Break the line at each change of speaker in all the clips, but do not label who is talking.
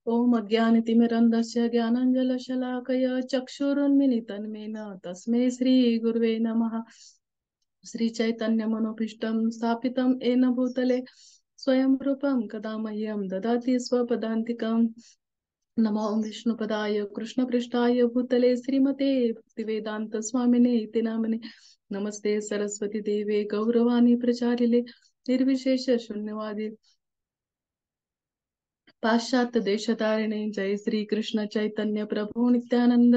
ओम अज्ञानतिमिरन्धस्य ज्ञानाञ्जनशलाकया चक्षुरुन्मिलितं येन तस्मै श्रीगुरुवे नमः। श्रीचैतन्यमनोभीष्टं स्थापितं येन भूतले स्वयं रूपं कदा मह्यं ददाति स्वपदान्तिकम्। नमो विष्णुपदाय कृष्णपृष्ठाय भूतले श्रीमते भक्तिवेदांत स्वामिने इति नामने। नमस्ते सरस्वती देवे गौरवाणी प्रचारिले निर्विशेष शून्यवादी पाश्चात्य देशतारिणे। जय श्री कृष्ण चैतन्य प्रभु नित्यानंद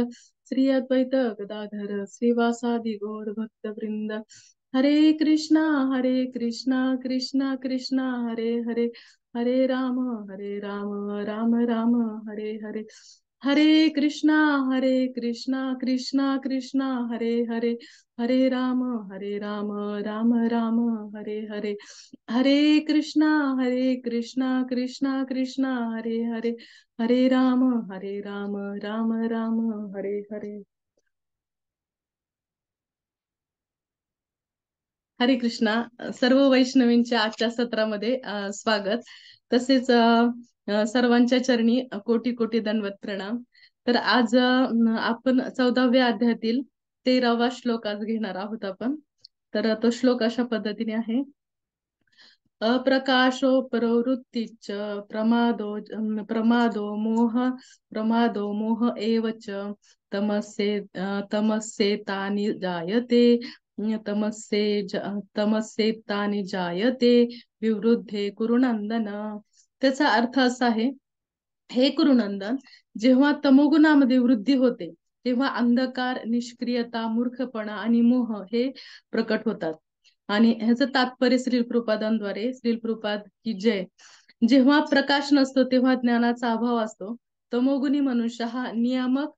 श्री अद्वैत गदाधर श्रीवासादि गौर भक्त वृंद। हरे कृष्णा कृष्णा कृष्णा हरे हरे, हरे राम राम राम हरे हरे। हरे कृष्णा कृष्णा कृष्णा हरे हरे, हरे राम राम राम हरे हरे। हरे कृष्णा कृष्णा कृष्णा हरे हरे, हरे राम राम राम हरे हरे। हरे कृष्णा। सर्व वैष्णवींच्या आजच्या सत्रामध्ये स्वागत। तसेच सर्वांच्या चरणी कोटी कोटी दंडवत प्रणाम। तर आज आपण 14व्या अध्यायातील 13वा श्लोक आज घेणार आहोत आपण। तर तो श्लोक अशा पद्धतीने आहे। अप्रकाशो प्रवृत्तिच प्रमादो मोह एव च तमस्येतानि जायते तमस्येतानि जायते विवृद्धे कुरुनंदन। त्याचा अर्थ असा आहे, हे कुरुनंदन, जेव्हा तमोगुणामध्ये वृद्धी होते तेव्हा अंधकार, निष्क्रियता, मूर्खपणा आणि मोह हे प्रकट होतात। आणि ह्याचं तात्पर्य श्रील कृपादांद्वारे, श्रील कृपाद की जय। जेव्हा प्रकाश नसतो तेव्हा ज्ञानाचा अभाव असतो। तमोगुणी मनुष्य हा नियामक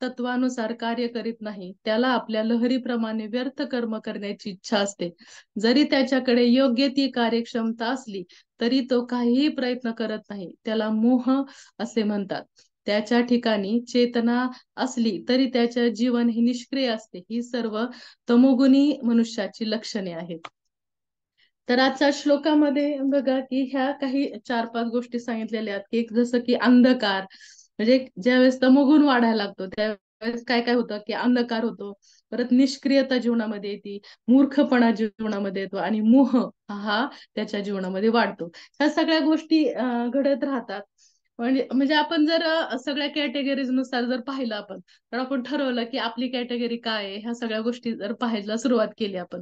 तत्वानुसार कार्य करीत नाही, त्याला आपल्या लहरीप्रमाणे व्यर्थ कर्म करण्याची इच्छा असते। जरी त्याच्याकडे योग्य ती कार्यक्षमता असली तरी तो काहीही प्रयत्न करत नाही, त्याला मोह असे म्हणतात। त्याच्या ठिकाणी चेतना असली तरी त्याचे जीवन हे निष्क्रिय असते। ही सर्व तमोगुणी मनुष्याची लक्षणे आहेत। तर आजच्या श्लोकामध्ये बघा की ह्या काही 4-5 गोष्टी सांगितलेल्या आहेत। एक जसं की अंधकार, म्हणजे ज्यावेळेस तमोगुण वाढायला लागतो त्यावेळेस काय काय होतं की अंधकार होतो, परत निष्क्रियता जीवनामध्ये येते, मूर्खपणा जीवनामध्ये येतो आणि मोह हा त्याच्या जीवनामध्ये वाढतो। ह्या सगळ्या गोष्टी घडत राहतात। म्हणजे आपण जर सगळ्या कॅटेगरीज नुसार जर पाहिलं आपण, तर आपण ठरवलं की आपली कॅटेगरी काय आहे, ह्या सगळ्या गोष्टी जर पाहायला सुरुवात केली आपण,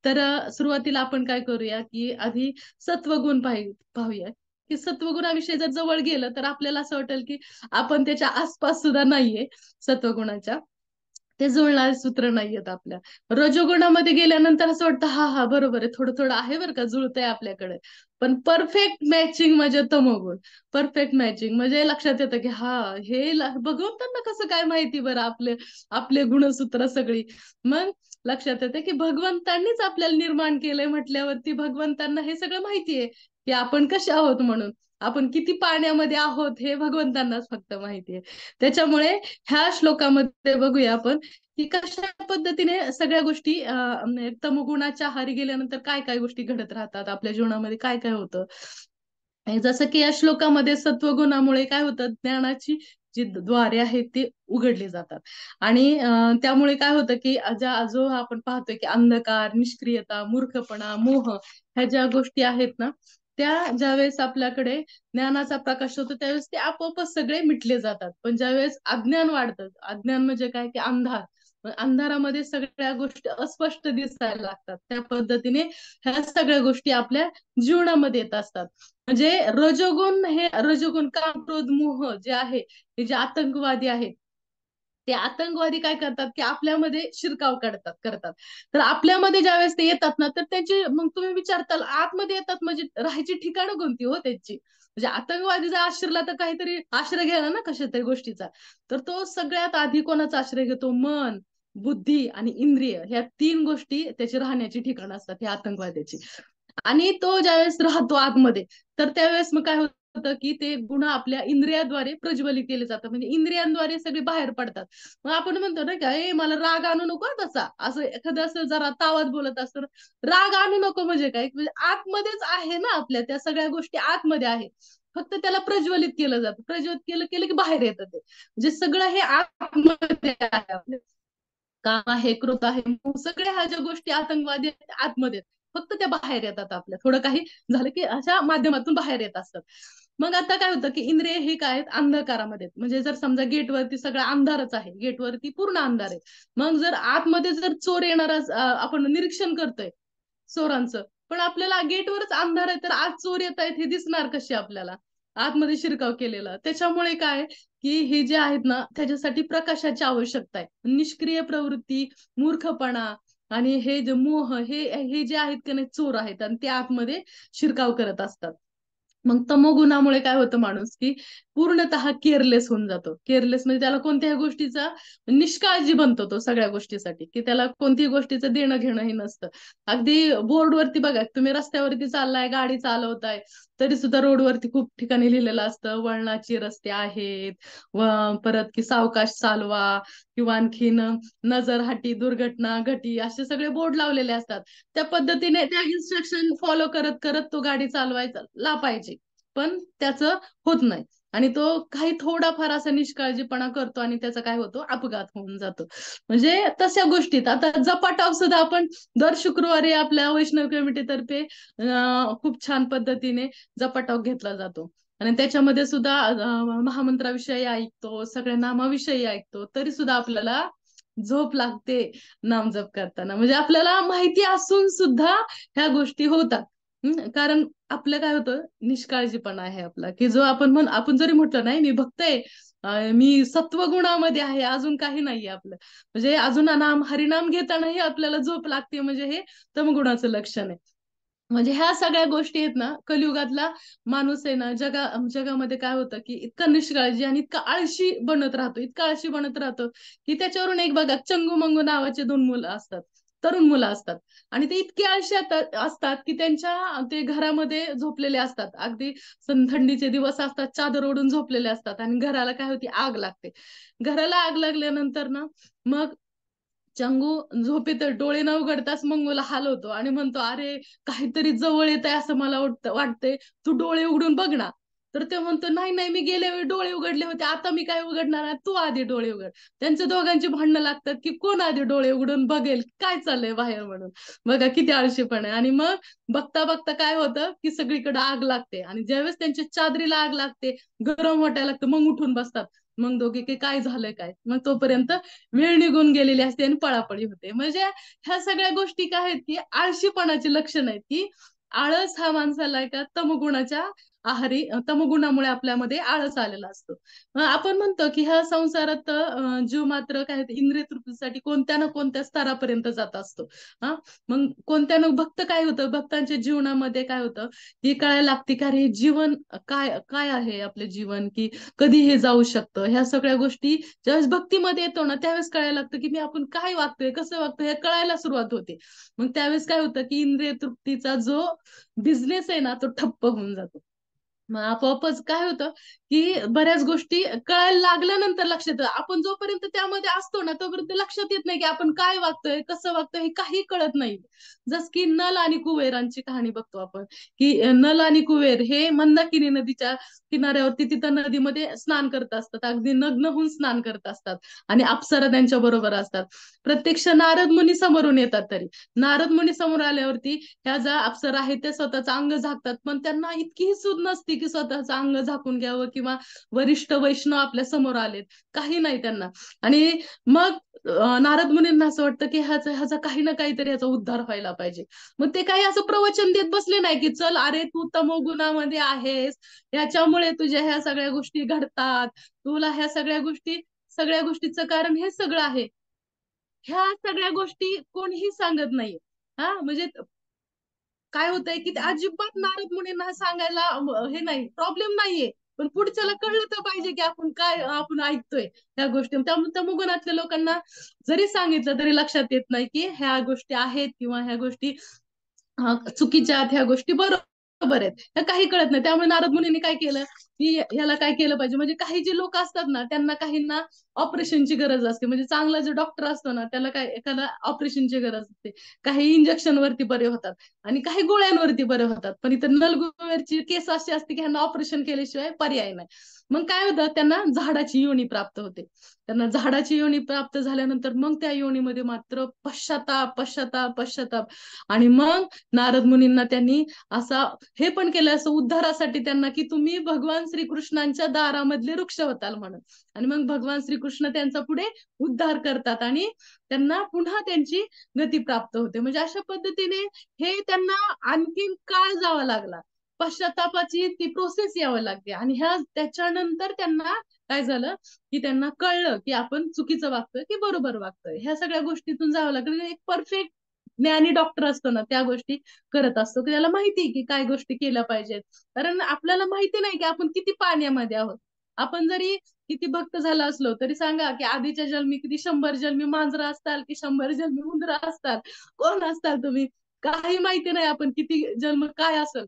तर सुरुवातीला आपण काय करूया की आधी सत्वगुण पाहूया की सत्वगुणाविषयी जर जवळ गेलं तर आपल्याला असं वाटेल की आपण त्याच्या आसपास सुद्धा नाहीये सत्वगुणाच्या, ते जुळणारे सूत्र नाहीयेत आपल्या। रजोगुणामध्ये गेल्यानंतर असं वाटतं हा हा बरोबर आहे, थोडं थोडं आहे बरं का, जुळतंय आपल्याकडे। पण परफेक्ट मॅचिंग म्हणजे तमोगुण। परफेक्ट मॅचिंग म्हणजे लक्षात येतं की हा हे भगवंतांना कसं काय माहिती बरं आपले आपले गुणसूत्र सगळी। मग लक्षात येतं की भगवंतांनीच आपल्याला निर्माण केलंय म्हटल्यावरती भगवंतांना हे सगळं माहितीये की आपण कसे आहोत म्हणून, आपण किती पाण्यामध्ये आहोत हे भगवंतांनाच फक्त माहितीये। त्याच्यामुळे ह्या श्लोकामध्ये बघूया आपण की कशा पद्धतीने सगळ्या गोष्टी तमोगुणाच्या आहारी गेल्यानंतर काय काय गोष्टी घडत राहतात आपल्या जीवनामध्ये, काय काय होतं। जसं की या श्लोकामध्ये सत्वगुणामुळे काय होतं, ज्ञानाची जी द्वारे आहेत ते उघडली जातात। आणि त्यामुळे काय होतं की जो आपण पाहतोय की अंधकार, निष्क्रियता, मूर्खपणा, मोह ह्या ज्या गोष्टी आहेत ना, त्या ज्यावेळेस आपल्याकडे ज्ञानाचा प्रकाश होतो त्यावेळेस ते आपोआपच सगळे मिटले जातात। पण ज्यावेळेस अज्ञान वाढतं, अज्ञान म्हणजे काय की अंधार, अंधारामध्ये सगळ्या गोष्टी अस्पष्ट दिसायला लागतात, त्या पद्धतीने ह्या सगळ्या गोष्टी आपल्या जीवनामध्ये येत असतात। म्हणजे रजोगुण काम, क्रोध, मोह जे आहे, हे जे आतंकवादी आहेत, ते आतंकवादी काय करतात की आपल्यामध्ये शिरकाव करतात। तर आपल्यामध्ये ज्यावेळेस ते येतात ना, तर त्यांची मग तुम्ही विचारताल आतमध्ये येतात म्हणजे राहायची ठिकाणं कोणती हो त्यांची। म्हणजे आतंकवादी जर आश्रयला तर काहीतरी आश्रय घ्यायला ना कशा तरी गोष्टीचा, तर तो सगळ्यात आधी कोणाचा आश्रय घेतो, मन, बुद्धी आणि इंद्रिय ह्या 3 गोष्टी त्याची राहण्याची ठिकाण असतात ह्या आतंकवाद्याची। आणि तो ज्यावेळेस राहतो आतमध्ये, तर त्यावेळेस मग काय होतं की ते गुण आपल्या इंद्रियाद्वारे प्रज्वलित केले जातात, म्हणजे इंद्रियांद्वारे सगळे बाहेर पडतात। मग आपण म्हणतो ना का ए मला राग आणू नको तसा, असं एखादं असं जरा तावात बोलत असतं, राग आणू नको म्हणजे काय, म्हणजे आतमध्येच आहे ना आपल्या त्या सगळ्या गोष्टी आतमध्ये आहे, फक्त त्याला प्रज्वलित केलं जातं, प्रज्वलित केलं केलं की बाहेर येतं ते. म्हणजे सगळं हे आतमध्ये आहे आपल्या. काम आहे, क्रोध आहे, सगळ्या ह्या ज्या गोष्टी आतंकवादी आतमध्ये फक्त त्या बाहेर येतात आपल्या, थोडं काही झालं की अशा माध्यमातून बाहेर येत असतात. मग आता काय होतं की इंद्रिय हे काय आहेत, अंधकारामध्ये. म्हणजे जर समजा गेटवरती सगळा अंधारच आहे, गेटवरती पूर्ण अंधार आहे, मग जर आतमध्ये जर चोर येणारा आपण निरीक्षण करतोय चोरांचं, पण आपल्याला गेटवरच अंधार आहे तर आत चोर येत आहेत हे दिसणार कसे आपल्याला, आतमध्ये शिरकाव केलेला. त्याच्यामुळे काय की हे जे आहेत ना त्याच्यासाठी प्रकाशाची आवश्यकता आहे. निष्क्रिय प्रवृत्ती, मूर्खपणा आणि हे जे मोह हे हे जे आहेत की नाही चोर आहेत आणि ते आतमध्ये शिरकाव करत असतात. मग तमोगुणामुळे काय होतं माणूस की पूर्णतः केअरलेस होऊन जातो. केअरलेस म्हणजे त्याला कोणत्याही गोष्टीचा निष्काळजी बनतो तो सगळ्या गोष्टीसाठी, की त्याला कोणत्याही गोष्टीचं देणं घेणं हे नसतं. अगदी बोर्डवरती बघा, तुम्ही रस्त्यावरती चाललाय, गाडी चालवताय, तरी सुद्धा रोडवरती खूप ठिकाणी लिहिलेलं असतं वळणाची रस्ते आहेत, व परत की सावकाश चालवा, किंवा आणखीन नजर हाटी दुर्घटना घटी, असे सगळे बोर्ड लावलेले असतात. त्या पद्धतीने त्या इन्स्ट्रक्शन फॉलो करत करत तो गाडी चालवायला पाहिजे, पण त्याचं होत नाही. आणि तो काही थोडाफार असा निष्काळजीपणा करतो आणि त्याचा काय होतो, अपघात होऊन जातो. म्हणजे तशा गोष्टीत आता जपाटाव सुद्धा आपण दर शुक्रवारी आपल्या वैष्णव कमिटीतर्फे खूप छान पद्धतीने जपाटाव घेतला जातो. आणि त्याच्यामध्ये सुद्धा महामंत्राविषयी ऐकतो, सगळ्या नामाविषयी ऐकतो, तरी सुद्धा आपल्याला झोप लागते नामजप करताना. म्हणजे आपल्याला माहिती असून सुद्धा ह्या गोष्टी होतात. कारण आपलं काय होतं, निष्काळजीपणा आहे आपला, की जो आपण जरी म्हटलं नाही मी भक्त आहे, मी सत्वगुणामध्ये आहे, अजून काही नाहीये आपलं, म्हणजे अजून हरिनाम घेतानाही आपल्याला झोप लागते, म्हणजे हे तमगुणाचं लक्षण आहे. म्हणजे ह्या सगळ्या गोष्टी आहेत ना, कलियुगातला माणूस आहे ना, जगामध्ये काय होतं की इतका निष्काळजी आणि इतका आळशी बनत राहतो, इतका आळशी बनत राहतो, की त्याच्यावरून एक बघा चंगू मंगू नावाचे 2 मुलं असतात, तरुण मुलं असतात, आणि ते इतके आळशी असतात की त्यांच्या ते घरामध्ये झोपलेले असतात. अगदी थंडीचे दिवस असतात, चादर ओढून झोपलेले असतात, आणि घराला काय होती, आग लागते. घराला आग लागल्यानंतर ना, मग चंगू झोपेत डोळे न उघडताच मंगूला हलवतो आणि म्हणतो, अरे काहीतरी जवळ येत आहे असं मला वाटतंय, तू डोळे उघडून बघ ना. तर ते म्हणतो, नाही नाही, मी गेल्या वेळी डोळे उघडले होते, आता मी काय उघडणार आहे, तू आधी डोळे उघड. त्यांच्या दोघांची भांडणं लागतात की कोण आधी डोळे उघडून बघेल काय चाललंय बाहेर म्हणून. बघा किती आळशीपण आहे. आणि मग बघता बघता काय होतं की सगळीकडे आग लागते, आणि ज्यावेळेस त्यांच्या चादरीला आग लागते, गरम वाटायला लागतं, मग उठून बसतात. मग दोघे की काय झालंय काय, मग तोपर्यंत वेळ निघून गेलेली असते आणि पळापळी होते. म्हणजे ह्या सगळ्या गोष्टी काय आहेत की आळशीपणाची लक्षण आहेत, की आळस हा माणसाला एका तमगुणाच्या आहारी, तमगुणामुळे आपल्यामध्ये आळस आलेला असतो. आपण म्हणतो की ह्या संसारात जीव मात्र काय होते, इंद्रिय तृप्तीसाठी कोणत्या ना कोणत्या स्तरापर्यंत जात असतो. हा, मग कोणत्या ना भक्त काय होतं, भक्तांच्या जीवनामध्ये काय होतं, की कळायला लागते की अरे जीवन काय काय आहे, आपले जीवन की कधी हे जाऊ शकतं. ह्या सगळ्या गोष्टी ज्यावेळेस भक्तीमध्ये येतो ना, त्यावेळेस कळायला लागतं की मी आपण काय वागतोय, कसं वागतोय, हे कळायला सुरुवात होते. मग त्यावेळेस काय होतं की इंद्रिय तृप्तीचा जो बिझनेस आहे ना, तो ठप्प होऊन जातो. मग आपोआपच काय होतं की बऱ्याच गोष्टी कळायला लागल्यानंतर लक्षात येतं. आपण जोपर्यंत त्यामध्ये असतो ना, तोपर्यंत लक्षात येत नाही की आपण काय वागतोय, कसं वागतोय, हे काही कळत नाही. जस की नल आणि कुबेरांची कहाणी बघतो आपण, की नल आणि कुबेर हे मंदाकिनी नदीच्या किनाऱ्यावरती तिथं नदीमध्ये स्नान करत असतात, अगदी नग्न होऊन स्नान करत असतात, आणि अप्सरा त्यांच्या बरोबर असतात. प्रत्यक्ष नारद मुनी समोरून येतात, तरी नारद मुनी समोर आल्यावरती ह्या ज्या अप्सरा आहेत त्या स्वतःचं अंग झाकतात, पण त्यांना इतकीही सूद नसती की स्वतःचं अंग झाकून घ्यावं, किंवा वरिष्ठ वैष्णव आपल्या समोर आलेत, काही नाही त्यांना. आणि मग नारद मुनींना असं वाटतं की ह्याचा काही ना काहीतरी ह्याचा उद्धार व्हायला पाहिजे. मग ते काही असं प्रवचन देत बसले नाही की चल अरे तू तमोगुणामध्ये आहेस, ह्याच्यामुळे तुझ्या ह्या सगळ्या गोष्टी घडतात, तुला ह्या सगळ्या गोष्टीचं कारण हे सगळं आहे. ह्या सगळ्या गोष्टी कोणीही सांगत नाही. हा, म्हणजे काय होतंय की ते अजिबात नारद मुनींना सांगायला हे नाही, प्रॉब्लेम नाहीये, पण पुढच्याला कळलं तर पाहिजे की आपण ऐकतोय ह्या गोष्टी. त्यामुळे तमोगुणातल्या लोकांना जरी सांगितलं तरी लक्षात येत नाही की ह्या गोष्टी आहेत, किंवा ह्या गोष्टी चुकीच्या आहेत, ह्या गोष्टी बरोबर आहेत, ह्या काही कळत नाही. त्यामुळे नारद मुनींनी काय केलं, की ह्याला काय केलं पाहिजे. म्हणजे काही जे लोक असतात ना, त्यांना काहींना ऑपरेशनची गरज असते. म्हणजे चांगला जो डॉक्टर असतो ना, त्याला काय एखादा ऑपरेशनची गरज असते. काही इंजेक्शन वरती बरे होतात आणि काही गोळ्यांवरती बरे होतात. पण इथं नलगुवेरची केस अशी असते की ह्यांना ऑपरेशन केल्याशिवाय पर्याय नाही. मग काय होतं, त्यांना झाडाची योनी प्राप्त होते. त्यांना झाडाची योनी प्राप्त झाल्यानंतर मग त्या योनीमध्ये मात्र पश्चाताप पश्चाताप पश्चाताप. आणि मग नारद मुनींना त्यांनी असा हे पण केलं असं उद्धारासाठी त्यांना, की तुम्ही भगवान श्रीकृष्णांच्या दारामधले वृक्ष होताल म्हणून. आणि मग भगवान श्रीकृष्ण त्यांचा पुढे उद्धार करतात आणि त्यांना पुन्हा त्यांची गती प्राप्त होते. म्हणजे अशा पद्धतीने हे त्यांना आणखीन काळ जावा लागला, पश्चातापाची ती प्रोसेस यावं लागते. आणि ह्या त्याच्यानंतर त्यांना काय झालं, की त्यांना कळलं की आपण चुकीचं वागतोय की बरोबर वागतोय. ह्या सगळ्या गोष्टीतून जावं लागलं. एक परफेक्ट ज्ञानी डॉक्टर असतो ना, त्या गोष्टी करत असतो की त्याला माहिती की काय गोष्टी केल्या पाहिजेत. कारण आपल्याला माहिती नाही की आपण किती पाण्यामध्ये आहोत. आपण जरी किती भक्त झाला असलो तरी सांगा की आधीच्या जन्मी किती 100 जन्मी मांजरा असताल की 100 जन्मी उंदरा असताल, कोण असताल तुम्ही, काही माहिती नाही आपण किती जन्म काय असेल.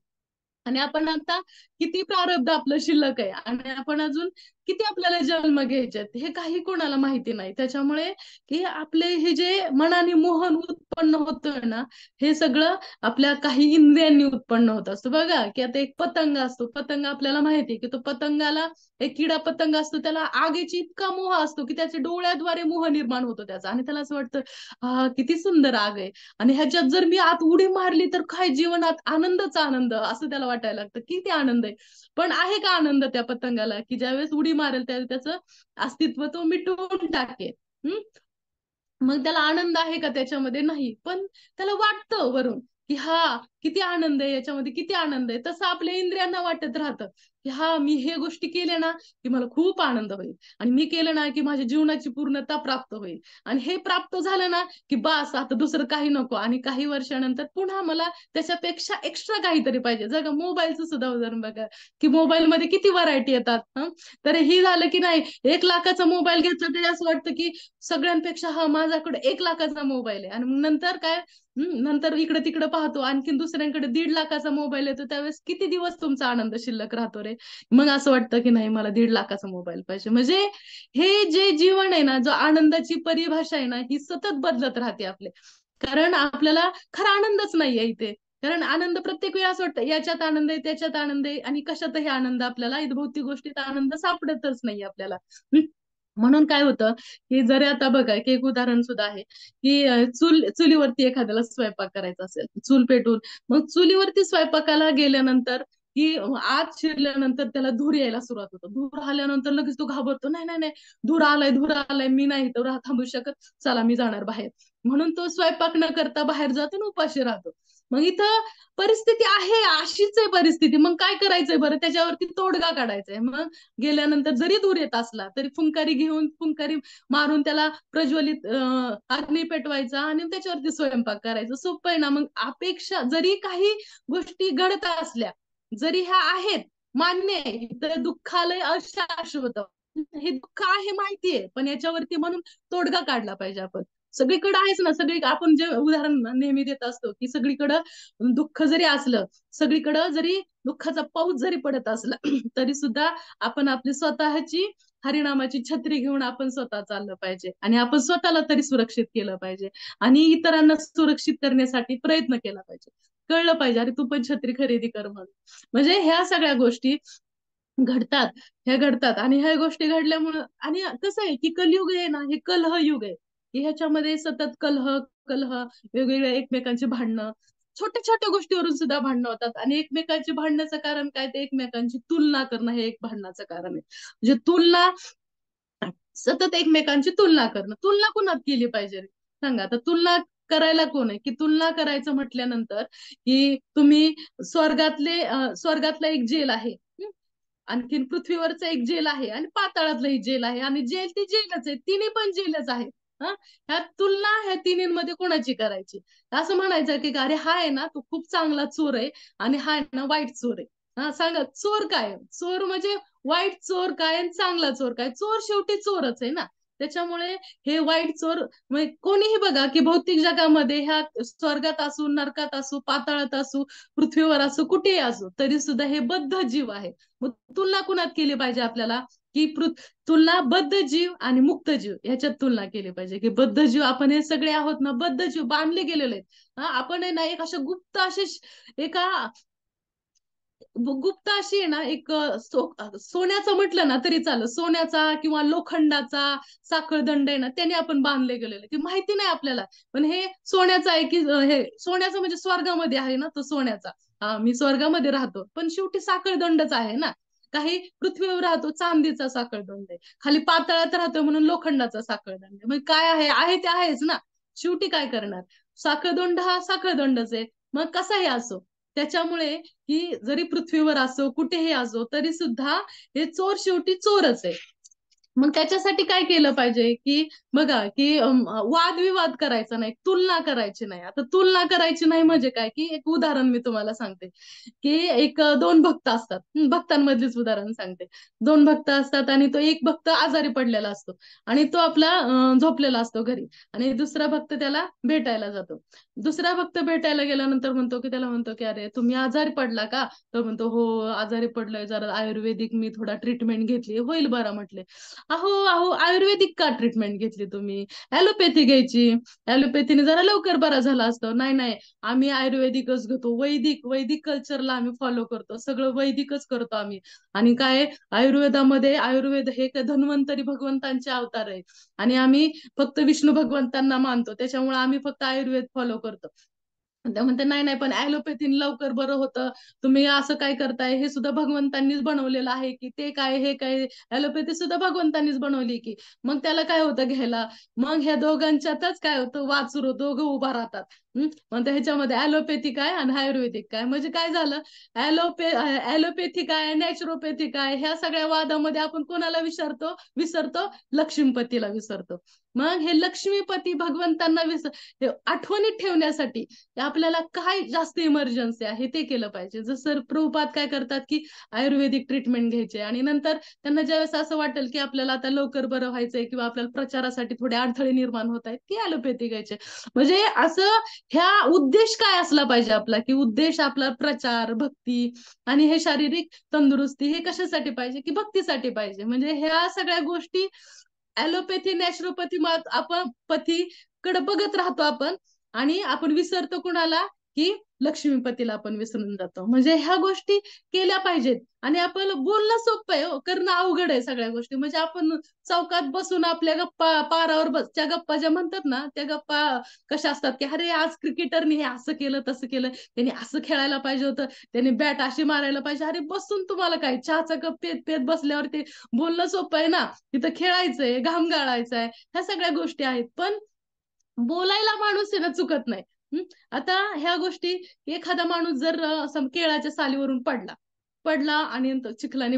आणि आपण आता किती प्रारब्ध आपलं शिल्लक आहे आणि आपण अजून किती आपल्याला जन्म घ्यायचे हे काही कोणाला माहिती नाही. त्याच्यामुळे की आपले हे जे मनाने मोहन उत्पन्न होतोय ना, हे सगळं आपल्या काही इंद्रियांनी उत्पन्न होत असतं. बघा की आता एक पतंग असतो, पतंग आपल्याला माहिती आहे की तो पतंगाला, एक किडा पतंग असतो, त्याला आगीची इतका मोह असतो की त्याच्या डोळ्याद्वारे मोह निर्माण होतो त्याचा. आणि त्याला असं वाटतं हा किती सुंदर आग आहे आणि ह्याच्यात जर मी आत उडी मारली तर काय जीवनात आनंदच आनंद, असं त्याला वाटायला लागतं किती आनंद आहे. पण आहे का आनंद त्या पतंगाला, की ज्यावेळेस उडी मारेल त्यावेळेस त्याचं अस्तित्व तो मिटवून टाकेल. हम्म. मग त्याला आनंद आहे का त्याच्यामध्ये, नाही. पण त्याला वाटतं वरून की हा किती आनंद आहे याच्यामध्ये, किती आनंद आहे. तसं आपल्या इंद्रियांना वाटत राहतं की हा मी हे गोष्टी केल्या ना की मला खूप आनंद होईल आणि मी केलं ना की माझ्या जीवनाची पूर्णता प्राप्त होईल. आणि हे प्राप्त झालं ना की बस आता दुसरं काही नको. आणि काही वर्षानंतर पुन्हा मला त्याच्यापेक्षा एक्स्ट्रा काहीतरी पाहिजे. जर का मोबाईलचं सुद्धा उदाहरण बघा की मोबाईलमध्ये किती व्हरायटी येतात. तर हे झालं की नाही, 1 लाखाचा मोबाईल घेतला तरी असं वाटतं की सगळ्यांपेक्षा हा माझ्याकडे 1 लाखाचा मोबाईल आहे. आणि मग नंतर काय, नंतर इकडे तिकडे पाहतो आणखीन दुसऱ्यांकडे 1.5 लाखाचा मोबाईल येतो, त्यावेळेस किती दिवस तुमचा आनंद शिल्लक राहतो रे. मग असं वाटतं की नाही मला 1.5 लाखाचा मोबाईल पाहिजे. म्हणजे हे जे जीवन आहे ना, जो आनंदाची परिभाषा आहे ना, ही सतत बदलत राहते आपले. कारण आपल्याला खरा आनंदच नाहीये इथे. कारण आनंद प्रत्येक वेळी असं वाटतं याच्यात आनंद आहे, त्याच्यात आनंद आहे, आणि कशातही आनंद आपल्याला, भौतिक गोष्टीत आनंद सापडतच नाही आपल्याला. म्हणून काय होतं की जर आता बघा की एक उदाहरण सुद्धा आहे की चुलीवरती एखाद्याला स्वयंपाक करायचा असेल, चूल पेटून मग चुलीवरती स्वयंपाकाला गेल्यानंतर की आत शिरल्यानंतर त्याला धूर यायला सुरुवात होतो. धूर आल्यानंतर लगेच तो घाबरतो, नाही नाही नाही, धूर आलाय धूर आलाय, मी नाही तर थांबू शकत, चला मी जाणार बाहेर. म्हणून तो स्वयंपाक न करता बाहेर जातो आणि उपाशी राहतो. मग इथं परिस्थिती आहे अशीच आहे परिस्थिती, मग काय करायचंय बरं, त्याच्यावरती तोडगा काढायचाय. मग गेल्यानंतर जरी दूर येत असला तरी फुंकारी घेऊन फुंकारी मारून त्याला प्रज्वलित अग्नी पेटवायचा आणि त्याच्यावरती स्वयंपाक करायचा. सोपं आहे ना. मग अपेक्षा जरी काही गोष्टी घडत असल्या, जरी ह्या आहेत, मान्य आहे, तर दुःखालय अशाश्वत, हे दुःख आहे माहितीये, पण याच्यावरती म्हणून तोडगा काढला पाहिजे आपण. सगळीकडे आहेच ना, सगळी आपण जे उदाहरण नेहमी देत असतो की सगळीकडं दुःख जरी असलं, सगळीकडं जरी दुःखाचा पाऊस जरी पडत असला तरी सुद्धा आपण आपली स्वतःची हरिनामाची छत्री घेऊन आपण स्वतः चाललं पाहिजे आणि आपण स्वतःला तरी सुरक्षित केलं पाहिजे आणि इतरांना सुरक्षित करण्यासाठी प्रयत्न केला पाहिजे. कळलं पाहिजे अरे तू पण छत्री खरेदी कर म्हणून. म्हणजे ह्या सगळ्या गोष्टी घडतात, ह्या घडतात आणि ह्या गोष्टी घडल्यामुळं. आणि कसं आहे की कलयुग आहे ना, हे कलह युग आहे, की ह्याच्यामध्ये सतत कलह कलह, वेगवेगळ्या एकमेकांची भांडणं, छोट्या छोट्या गोष्टीवरून सुद्धा भांडणं होतात. आणि एकमेकांची भांडण्याचं कारण काय, ते एकमेकांची तुलना करणं हे एक भांडणाचं कारण आहे. म्हणजे तुलना, सतत एकमेकांची तुलना करणं. तुलना कुणात केली पाहिजे रे? सांगा आता, तुलना करायला कोण आहे? की तुलना करायचं म्हटल्यानंतर की तुम्ही स्वर्गातला एक जेल आहे, आणखीन पृथ्वीवरचं एक जेल आहे आणि पाताळातलं एक जेल आहे. आणि जेल ती जेलच आहे, तिन्ही पण जेलच आहे. हा, ह्या तुलना ह्या तिन्हींमध्ये कोणाची करायची? असं म्हणायचं की अरे हा आहे ना तो खूप चांगला चोर आहे आणि हा आहे ना वाईट चोर आहे. हा सांगा, चोर काय? चोर म्हणजे वाईट चोर काय आणि चांगला चोर काय? चोर शेवटी चोरच आहे ना. त्याच्यामुळे हे वाईट चोर म्हणजे कोणीही बघा की भौतिक जगामध्ये ह्या स्वर्गात असू, नरकात असू, पाताळात असू, पृथ्वीवर असू, कुठेही असू, तरी सुद्धा हे बद्ध जीव आहे. मग तुलना कुणात केली पाहिजे आपल्याला की तुलना बद्ध जीव आणि मुक्त जीव ह्याच्यात तुलना केली पाहिजे. की बद्ध जीव आपण हे सगळे आहोत ना, बद्ध जीव बांधले गेलेले आहेत. आपण आहे ना एक अशा गुप्त असे एका गुप्त अशी आहे ना एक सोन्याचं म्हटलं ना तरी चालेल, सोन्याचा किंवा लोखंडाचा साखळदंड आहे ना त्याने आपण बांधले गेलेले, ती माहिती नाही आपल्याला. पण हे सोन्याचं आहे की हे सोन्याचं म्हणजे स्वर्गामध्ये आहे ना तो सोन्याचा. मी स्वर्गामध्ये राहतो पण शेवटी साखळदंडच आहे ना. काही पृथ्वीवर राहतो चांदीचा साखळदंड आहे, खाली पातळात राहतो म्हणून लोखंडाचा साखळदंड आहे. मग काय आहे ते आहेच ना. शेवटी काय करणार, साखळदंड हा साखळदंडच आहे. मग कसाही असो, त्याच्यामुळे की जरी पृथ्वीवर असो कुठेही असो तरी सुद्धा हे चोर शेवटी चोरच आहे. मग त्याच्यासाठी काय केलं पाहिजे की बघा की वादविवाद करायचा नाही, तुलना करायची नाही. आता तुलना करायची नाही म्हणजे काय की एक उदाहरण मी तुम्हाला सांगते की एक दोन भक्त असतात. भक्तांमधलीच उदाहरण सांगते. दोन भक्त असतात आणि तो एक भक्त आजारी पडलेला असतो आणि तो आपला झोपलेला असतो घरी आणि दुसरा भक्त त्याला भेटायला जातो. दुसरा भक्त भेटायला गेल्यानंतर म्हणतो की त्याला म्हणतो की अरे तुम्ही आजारी पडला का? तर म्हणतो हो आजारी पडलोय, जरा आयुर्वेदिक मी थोडा ट्रीटमेंट घेतली, होईल बरा. म्हटले अहो अहो आयुर्वेदिक का ट्रीटमेंट घेतली तुम्ही, ॲलोपॅथी घ्यायची, ॲलोपॅथीने जरा लवकर बरा झाला असतो. नाही नाही, आम्ही आयुर्वेदिकच घेतो, वैदिक वैदिक कल्चरला आम्ही फॉलो करतो, सगळं वैदिकच करतो आम्ही. आणि काय आयुर्वेदामध्ये आयुर्वेद हे धन्वंतरी भगवंतांचे अवतार आहे आणि आम्ही फक्त विष्णू भगवंतांना मानतो, त्याच्यामुळे आम्ही फक्त आयुर्वेद फॉलो करतो. त्या म्हणते नाही नाही पण ॲलोपॅथीने लवकर बरं होतं, तुम्ही असं काय करताय, हे सुद्धा भगवंतांनीच बनवलेलं आहे की, ते काय हे काय, ॲलोपॅथी सुद्धा भगवंतांनीच बनवली की. मग त्याला काय होतं घ्यायला. मग ह्या दोघांच्यातच काय होतं, वाद सुरू, दोघं उभा राहतात. मग ह्याच्यामध्ये ॲलोपॅथी काय आणि आयुर्वेदिक काय, म्हणजे काय झालं, ॲलोपॅथी काय नॅचरोपॅथी काय, ह्या सगळ्या वादामध्ये आपण कोणाला विसरतो, लक्ष्मीपतीला विसरतो. मग हे लक्ष्मीपती भगवंतांना हे आठवणीत ठेवण्यासाठी आपल्याला काय जास्त इमर्जन्सी आहे ते केलं पाहिजे. जसं प्रभुपाद काय करतात की आयुर्वेदिक ट्रीटमेंट घ्यायचे आणि नंतर त्यांना ज्यावेळेस असं वाटेल की आपल्याला आता लवकर बरं व्हायचंय किंवा आपल्याला प्रचारासाठी थोडे अडथळे निर्माण होत आहेत, की ॲलोपॅथी घ्यायचे. म्हणजे असं ह्या उद्देश काय असला पाहिजे आपला, की उद्देश आपला प्रचार, भक्ती आणि हे शारीरिक तंदुरुस्ती हे कशासाठी पाहिजे, की भक्तीसाठी पाहिजे. म्हणजे ह्या सगळ्या गोष्टी ॲलोपॅथी, नॅचरोपॅथी आपण पथीकडे बघत राहतो आपण आणि आपण विसरतो कुणाला, की लक्ष्मीपतीला आपण विसरून जातो. म्हणजे ह्या गोष्टी केल्या पाहिजेत आणि आपण बोलणं सोपं आहे हो, करणं अवघड आहे सगळ्या गोष्टी. म्हणजे आपण चौकात बसून आपल्या गप्पा पारावर त्या गप्पा ज्या म्हणतात ना, त्या गप्पा कशा असतात, की अरे आज क्रिकेटरनी हे असं केलं, तसं केलं, त्यांनी असं खेळायला पाहिजे होतं, त्यांनी बॅट अशी मारायला पाहिजे. अरे बसून तुम्हाला काय चहाचा कप पेत पेत बसल्यावर ते बोलणं सोपं आहे ना. तिथं खेळायचंय, घाम गाळायचाय, ह्या सगळ्या गोष्टी आहेत. पण बोलायला माणूस आहे ना चुकत नाही. आता ह्या गोष्टी, एखादा माणूस जर केळाच्या सालीवरून पडला पडला आणि चिखलाने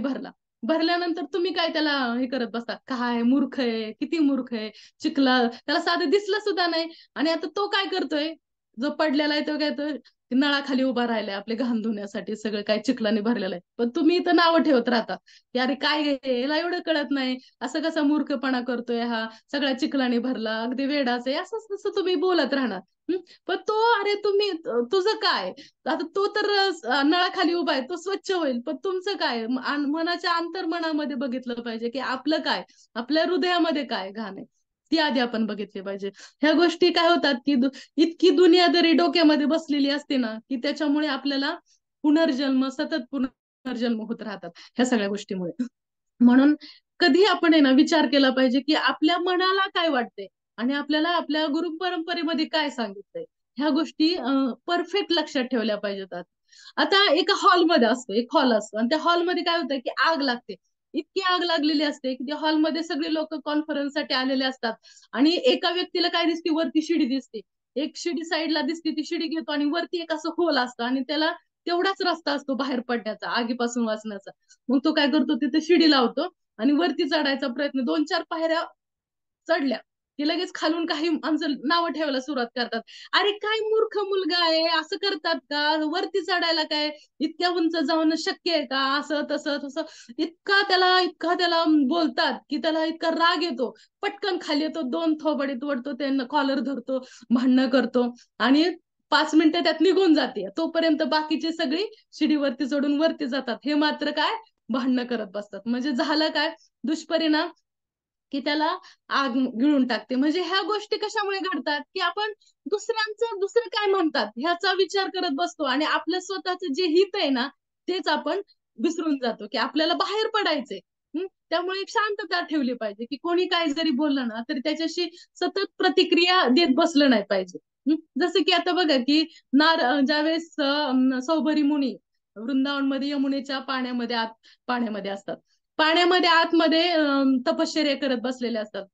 भरल्यानंतर तुम्ही काय त्याला हे करत बसता, काय मूर्ख आहे, किती मूर्ख आहे, चिखला त्याला साधं दिसलं सुद्धा नाही. आणि आता तो काय करतोय, जो पडलेला आहे तो काय तो नळाखाली उभा राहिलाय आपले घाण धुण्यासाठी, सगळं काय चिखलाने भरलेलं आहे. पण तुम्ही इथं नावं ठेवत राहता की अरे काय याला एवढं कळत नाही, असं कसा मूर्खपणा करतोय हा, सगळ्या चिखलाने भरला, अगदी वेडाच आहे, असं तसं तुम्ही बोलत राहणार. पण तो अरे तुझं काय, आता तो तर नळाखाली उभा आहे, तो स्वच्छ होईल, पण तुमचं काय, मनाच्या अंतर्मनामध्ये बघितलं पाहिजे की आपलं काय, आपल्या हृदयामध्ये काय घाण आहे, ती आधी आपण बघितली पाहिजे. ह्या गोष्टी काय होतात की इतकी दुनियादारी डोक्यामध्ये बसलेली असते ना, की त्याच्यामुळे आपल्याला पुनर्जन्म, सतत पुनर्जन्म होत राहतात ह्या सगळ्या गोष्टीमुळे. म्हणून कधी आपण आहे ना विचार केला पाहिजे की आपल्या मनाला काय वाटते आणि आपल्याला आपल्या गुरु परंपरेमध्ये काय सांगितलंय, ह्या गोष्टी परफेक्ट लक्षात ठेवल्या पाहिजेत. आता एका हॉलमध्ये असतो, एक हॉल असतो आणि त्या हॉलमध्ये काय होतं की आग लागते. इतकी आग लागलेली असते की त्या हॉलमध्ये सगळे लोक कॉन्फरन्ससाठी आलेले असतात आणि एका व्यक्तीला काय दिसते, वरती शिडी दिसते, एक शिडी साईडला दिसते, ती शिडी घेतो आणि वरती एक असं होल असतं आणि त्याला तेवढाच रस्ता असतो बाहेर पडण्याचा, आगीपासून वाचण्याचा. मग तो काय करतो, तिथे शिडी लावतो आणि वरती चढायचा प्रयत्न, 2-4 पायऱ्या चढल्या की लगेच खालून काही माणसं नावं ठेवायला सुरुवात करतात. अरे काय मूर्ख मुलगा आहे, असं करतात का, वरती चढायला काय इतक्या उंच जाऊन शक्य आहे का, असं तसं तसं. इतका त्याला बोलतात की त्याला इतका राग येतो. पटकन खाली येतो, दोन थोबडीत ओढतो, त्यांना कॉलर धरतो, भांडणं करतो आणि 5 मिनिटं त्यात निघून जाते. तोपर्यंत बाकीची सगळी शिडीवरती चढून वरती जातात, हे मात्र काय भांडणं करत बसतात. म्हणजे झालं काय दुष्परिणाम, की त्याला आग गिळून टाकते. म्हणजे ह्या गोष्टी कशामुळे घडतात, की आपण दुसरं काय म्हणतात ह्याचा विचार करत बसतो आणि आपलं स्वतःचं जे हित आहे ना तेच आपण विसरून जातो, की आपल्याला बाहेर पडायचंय. त्यामुळे एक शांतता ठेवली पाहिजे, की कोणी काही जरी बोललं ना तरी त्याच्याशी सतत प्रतिक्रिया देत बसलं नाही पाहिजे. जसं की आता बघा की ज्यावेळेस सौभरी मुनी वृंदावनमध्ये यमुनेच्या पाण्यामध्ये असतात. पाण्यामध्ये आतमध्ये तपश्चर्या करत बसलेले असतात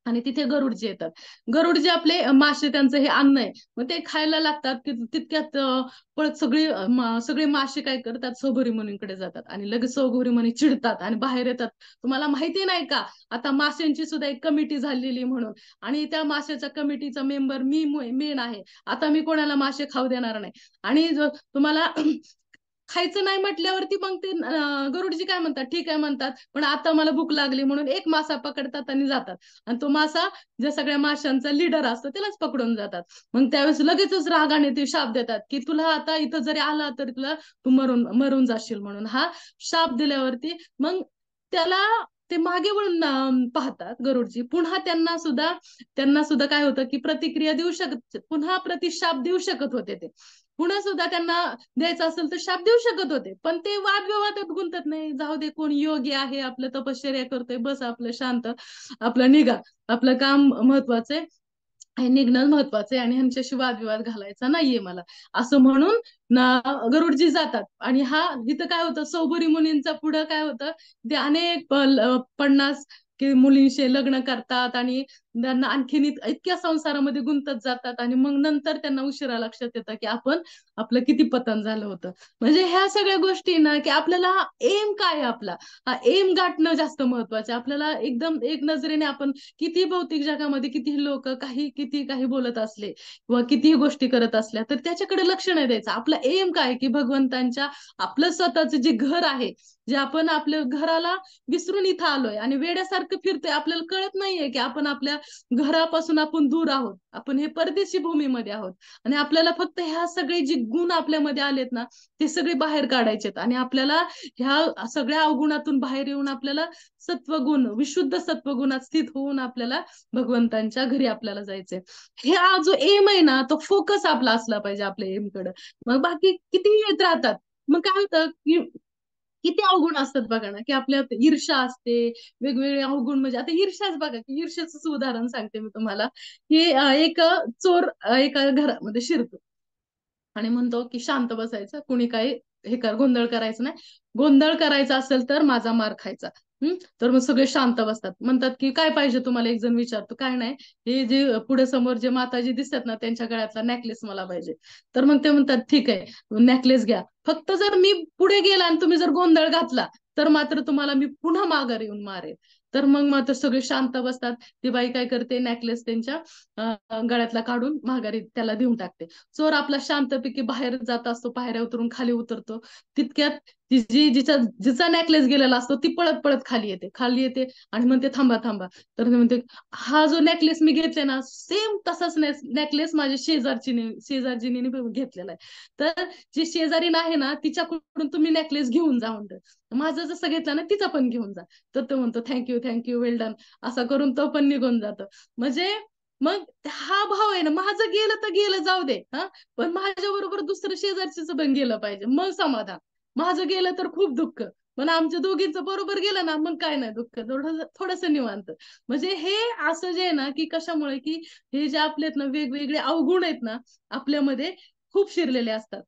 आणि तिथे गरुडजी येतात. गरुडजी आपले मासे, त्यांचं हे अन्न आहे, मग ते खायला लागतात की तितक्यात पळत सगळे मासे काय करतात, सौभरी मुनींकडे जातात आणि लगेच सौभरी मुनी चिडतात आणि बाहेर येतात. तुम्हाला माहिती नाही का आता माशांची सुद्धा एक कमिटी झालेली म्हणून, आणि त्या माशाच्या कमिटीचा मेंबर मी मेन आहे. आता मी कोणाला मासे खाऊ देणार नाही. आणि तुम्हाला खायचं नाही म्हटल्यावरती मग ते गरुडजी काय म्हणतात, ठीक आहे म्हणतात, पण आता मला भूक लागली म्हणून एक मासा पकडतात आणि जातात. आणि तो मासा ज्या सगळ्या माशांचा लीडर असतो त्यालाच पकडून जातात. मग त्यावेळेस लगेचच रागाने ते शाप देतात, की तुला आता इथं जरी आला तरी तुला तू मरून मरून जाशील म्हणून. हा शाप दिल्यावरती मग त्याला ते मागे वळून पाहतात गरुडजी. पुन्हा त्यांना सुद्धा काय होतं, की प्रतिक्रिया देऊ शकत, पुन्हा प्रतिशाप देऊ शकत होते ते. पुन्हा सुद्धा त्यांना द्यायचं असेल तर शाप देऊ शकत होते, पण ते वादविवादात गुंतत नाही. जाऊ दे, कोण योगी आहे, आपलं तपश्चर्या करतोय, बस आपलं शांत, आपलं निघा, आपलं काम महत्वाचंय, हे निघणं महत्वाचं आहे आणि ह्यांच्याशी वादविवाद घालायचा नाहीये मला, असं म्हणून गरुडजी जातात. आणि इथं काय होतं, सौभरी मुनींचा पुढं काय होतं, ते अनेक 50 की मुलींशी लग्न करतात आणि त्यांना आणखीन इतक्या संसारामध्ये गुंतत जातात आणि मग नंतर त्यांना उशिरा लक्षात येतं की आपलं किती पतन झालं होतं. म्हणजे ह्या सगळ्या गोष्टी ना, की आपल्याला एम काय आहे आपला, हा एम गाठणं जास्त महत्वाचं आहे. आपल्याला एकदम एक नजरेने आपण किती भौतिक जगामध्ये किती लोक किती काही बोलत असले किंवा कितीही गोष्टी करत असल्या तर त्याच्याकडे लक्ष नाही द्यायचं. आपला एम काय, की भगवंतांच्या आपलं स्वतःच जे घर आहे, जे आपण आपल्या घराला विसरून इथं आलोय आणि वेड्यासारखं फिरतोय, आपल्याला कळत नाहीये की आपण आपल्या घरापासून आपण दूर आहोत, आपण हे परदेशी भूमीमध्ये आहोत. आणि आपल्याला फक्त ह्या सगळे जे गुण आपल्यामध्ये आलेत ना ते सगळे बाहेर काढायचेत आणि आपल्याला ह्या सगळ्या अवगुणातून बाहेर येऊन आपल्याला सत्वगुण, विशुद्ध सत्वगुणात स्थित होऊन आपल्याला भगवंतांच्या घरी आपल्याला जायचंय. हा जो एम आहे ना तो फोकस आपला असला पाहिजे आपल्या एम कडे. मग बाकी किती येत राहतात. मग काय होतं की किती अवगुण असतात बघा ना, की आपल्यात ईर्ष्या असते, वेगवेगळे अवगुण. म्हणजे आता ईर्ष्याच बघा, की ईर्ष्याच उदाहरण सांगते मी तुम्हाला, की एक चोर एका घरामध्ये शिरतो आणि म्हणतो की शांत बसायचं, कुणी काही गोंधळ करायचं नाही, गोंधळ करायचा असेल तर माझा मार खायचा. तर मग सगळे शांत बसतात, म्हणतात की काय पाहिजे तुम्हाला, एक जण विचारतो, काय नाही, हे जे पुढे समोर जे माताजी दिसतात ना त्यांच्या गळ्यातला नेकलेस मला पाहिजे. तर मग ते म्हणतात ठीक आहे नेकलेस घ्या, फक्त जर मी पुढे गेला आणि तुम्ही जर गोंधळ घातला तर मात्र तुम्हाला मी पुन्हा माघार येऊन मारेन. तर मग मात्र सगळे शांत बसतात. ती बाई काय करते, नेकलेस त्यांच्या गळ्यातला काढून माघारी त्याला देऊन टाकते. चोर आपला शांतपैकी बाहेर जात असतो, पायऱ्या उतरून खाली उतरतो. तितक्यात जिचा नेकलेस गेलेला असतो ती पळत पळत खाली येते आणि म्हणते थांबा थांबा. तर ते म्हणते, हा जो नेकलेस मी घेतलाय ना सेम तसाच नेकलेस माझ्या शेजारजीने घेतलेला आहे. तर जी शेजारीन आहे ना तिच्याकडून तुम्ही नेकलेस घेऊन जा म्हणतात. माझं जसं घेतलं ना तिचा पण घेऊन जा. तर तो म्हणतो थँक्यू थँक्यू वेल डन, असा करून तो पण निघून जातो. म्हणजे मग हा भाव आहे ना, माझं गेलं तर गेलं जाऊ दे, हा, पण माझ्या बरोबर दुसरं शेजारचीच पण गेलं पाहिजे मग समाधान. माझं गेलं तर खूप दुःख, पण आमच्या दोघींचं बरोबर गेलं ना मग काय नाही दुःख, थोडस निवांत. म्हणजे हे असं जे आहे ना, की कशामुळे की हे जे आपलेत ना वेगवेगळे अवगुण आहेत ना आपल्यामध्ये खूप शिरलेले असतात.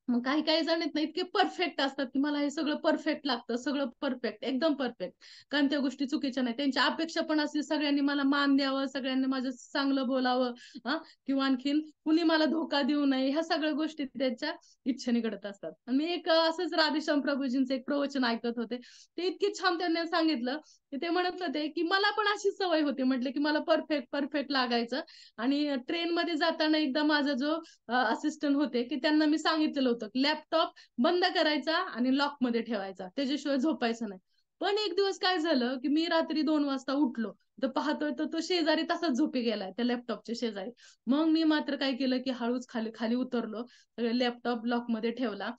मग काही काही जण आहेत ना इतके परफेक्ट असतात की मला हे सगळं परफेक्ट लागतं, सगळं परफेक्ट, एकदम परफेक्ट. कारण त्या गोष्टी चुकीच्या नाही. त्यांची अपेक्षा पण असते सगळ्यांनी मला मान द्यावं, सगळ्यांनी माझं चांगलं बोलावं, हा, किंवा आणखीन कुणी मला धोका देऊ नये. ह्या सगळ्या गोष्टी त्यांच्या इच्छेने घडत असतात. आणि मी एक असंच राधेश्याम प्रभूजींचं एक प्रवचन ऐकत होते. ते इतकी छान त्यांनी सांगितलं की ते म्हणत होते की मला पण अशी सवय होती, म्हटले की मला परफेक्ट परफेक्ट लागायचं. आणि ट्रेन मध्ये जाताना एकदा माझा जो असिस्टंट होते की त्यांना मी सांगितलेलं होतं लॅपटॉप बंद करायचा आणि लॉक मध्ये ठेवायचा, त्याच्याशिवाय झोपायचं नाही. पण एक दिवस काय झालं की मी रात्री 2 वाजता उठलो, तर पाहतोय तर तो शेजारी तसाच झोपी गेलाय त्या लॅपटॉपच्या शेजारी. मग मी मात्र काय केलं की हळूच खाली खाली उतरलो, लॅपटॉप लॉक मध्ये ठेवला,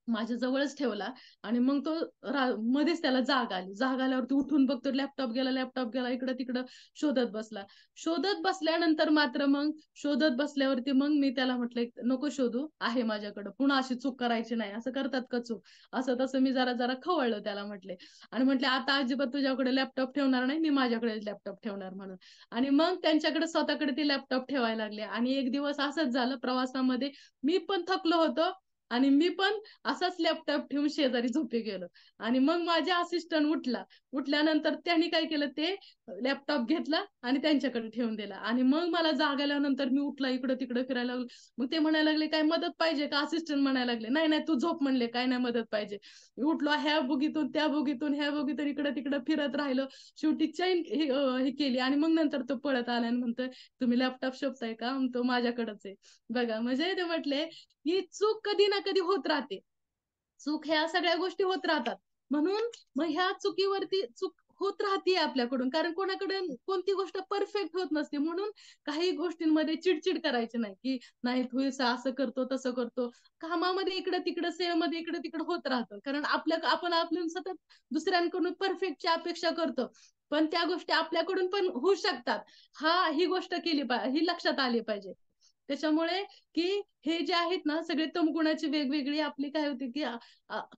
माझ्या जवळच ठेवला. आणि मग तो मध्येच त्याला जाग आली, जाग आल्यावरती उठून बघतो लॅपटॉप गेला, लॅपटॉप गेला, इकडं तिकडं शोधत बसला. शोधत बसल्यानंतर मात्र मग शोधत बसल्यावरती मग मी त्याला म्हटलं नको शोधू, आहे माझ्याकडं, पुन्हा अशी चूक करायची नाही, असं करतात का चूक, असं तसं मी जरा जरा खवळलं त्याला म्हटले. आणि म्हटले आता अजिबात तुझ्याकडे लॅपटॉप ठेवणार नाही, मी माझ्याकडे लॅपटॉप ठेवणार म्हणून. आणि मग त्यांच्याकडे स्वतःकडे ते लॅपटॉप ठेवायला लागले. आणि एक दिवस असंच झालं प्रवासामध्ये, मी पण थकलो होतो आणि मी पण असाच लॅपटॉप ठेवून शेजारी झोपी गेलो. आणि मग माझा असिस्टंट उठला, उठल्यानंतर त्यांनी काय केलं ते लॅपटॉप घेतला आणि त्यांच्याकडे ठेवून दिला. आणि मग मला जाग आल्यानंतर मी उठला, इकडं तिकडं फिरायला लागलो. मग ते म्हणायला लागले काय मदत पाहिजे का, असिस्टंट म्हणायला लागले नाही नाही तू झोप, म्हणले काय नाही मदत पाहिजे. मी उठलो, ह्या बुगीतून त्या बुगीतून ह्या बुगीतून इकडं तिकडं फिरत राहिलो. शेवटी चैन हे केली आणि मग नंतर तो पळत आला आणि म्हणतोय तुम्ही लॅपटॉप शोधताय का, तो माझ्याकडेच आहे. बघा म्हणजे ते म्हटले ही चूक कधी ना कधी होत राहते, चूक ह्या सगळ्या गोष्टी होत राहतात. म्हणून मग ह्या चुकीवरती चूक होत राहते आपल्याकडून, कारण कोणाकडे कोणती गोष्ट परफेक्ट होत नसते. म्हणून काही गोष्टींमध्ये चिडचिड करायची नाही की नाही तू असं करतो तसं करतो. कामामध्ये इकडं तिकडं सेवेमध्ये इकडं तिकडं होत राहतं, कारण आपण सतत दुसऱ्यांकडून परफेक्टची अपेक्षा करतो. पण त्या गोष्टी आपल्याकडून पण होऊ शकतात, ही गोष्ट ही लक्षात आली पाहिजे. त्याच्यामुळे की हे जे आहेत ना सगळे तमगुणाची वेगवेगळी आपली काय होते की